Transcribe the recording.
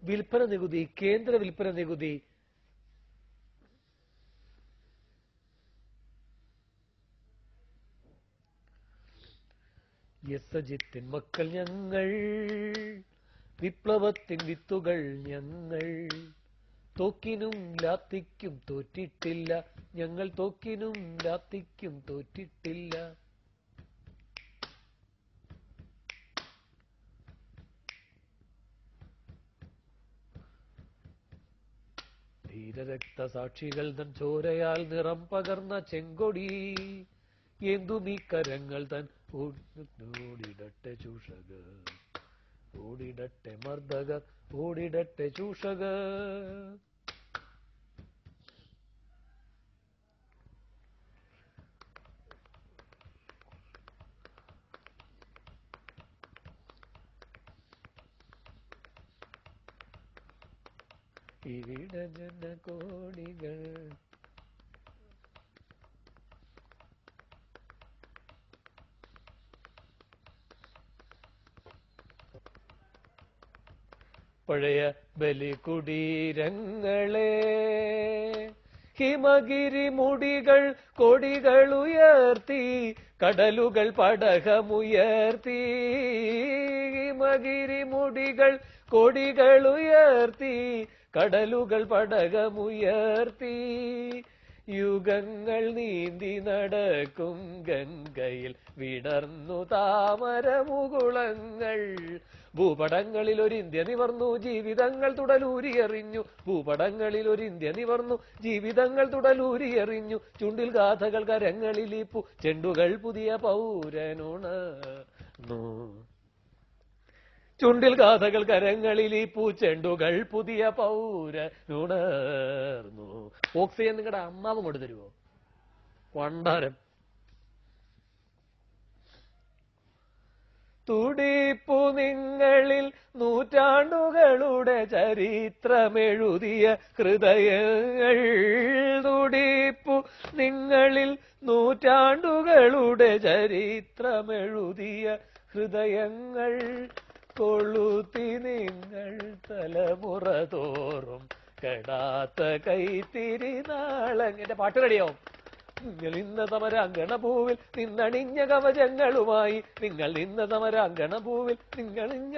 വിൽപ്പന നികുതി, കേന്ദ്ര വിൽപ്പന നികുതി, യസജിത്തിൻ മക്കൾ ഞങ്ങൾ, വിപ്ലവത്തിൻ വിത്തുകൾ ഞങ്ങൾ, തോക്കിനും ലാത്തിക്കും തോറ്റിട്ടില്ല, ഞങ്ങൾ തോക്കിനും ലാത്തിക്കും തോറ്റിട്ടില്ല. ധീരരക്തസാക്ഷികൾ തൻ ചോരയാൽ നിറം പകർന്ന ചെങ്കൊടി എന്തുമീ കരങ്ങൾ തൻ ഓടിടട്ടെ ചൂഷകർ, ഓടിടട്ടെ മർദ്ദകർ, ഓടിടട്ടെ ചൂഷകർ. ഇവിടെ ജനകോടികൾ പഴയ ബലികുടീരങ്ങളെ, ഹിമഗിരി മുടികൾ കൊടികൾ ഉയർത്തി, കടലുകൾ പടകമുയർത്തി. ഹിമഗിരി മുടികൾ കൊടികൾ ഉയർത്തി, കടലുകൾ പടകമുയർത്തി. യുഗങ്ങൾ നീന്തി നടക്കും ഗംഗയിൽ വിടർന്നു താമരമുകുളങ്ങൾ. ഭൂപടങ്ങളിൽ ഒരു ഇന്ത്യ നിവർന്നു, ജീവിതങ്ങൾ തുടലൂരിയെറിഞ്ഞു. ഭൂപടങ്ങളിൽ ഒരു ഇന്ത്യ നിവർന്നു, ജീവിതങ്ങൾ തുടലൂരിയെറിഞ്ഞു. ചുണ്ടിൽ ഗാഥകൾ കരങ്ങളിലിപ്പു, ചെണ്ടുകൾ പുതിയ പൗരനുണർന്നു. ചുണ്ടിൽ ഗാഥകൾ കരങ്ങളിലിപ്പു, ചെണ്ടുകൾ പുതിയ പൗരനുണർന്നു. ഓക്സിജൻ നിങ്ങളുടെ അമ്മാവും കൊണ്ട് തരുമോ? വണ്ടാരം. തുടിപ്പു നിങ്ങളിൽ നൂറ്റാണ്ടുകളുടെ ചരിത്രമെഴുതിയ ഹൃദയങ്ങൾ. തുടിപ്പു നിങ്ങളിൽ നൂറ്റാണ്ടുകളുടെ ചരിത്രമെഴുതിയ ഹൃദയങ്ങൾ. കൊളുത്തി നിങ്ങൾ തലമുറ തോറും കെടാത്ത കൈത്തിരി നാളെ. എന്റെ പാട്ട് റെഡിയാവും. നിങ്ങൾ ഇന്ന സമരാങ്കണഭൂവിൽ നിന്നണിഞ്ഞ കവചങ്ങളുമായി, നിങ്ങൾ ഇന്ന സമരാങ്കണഭൂവിൽ നിങ്ങളിഞ്ഞ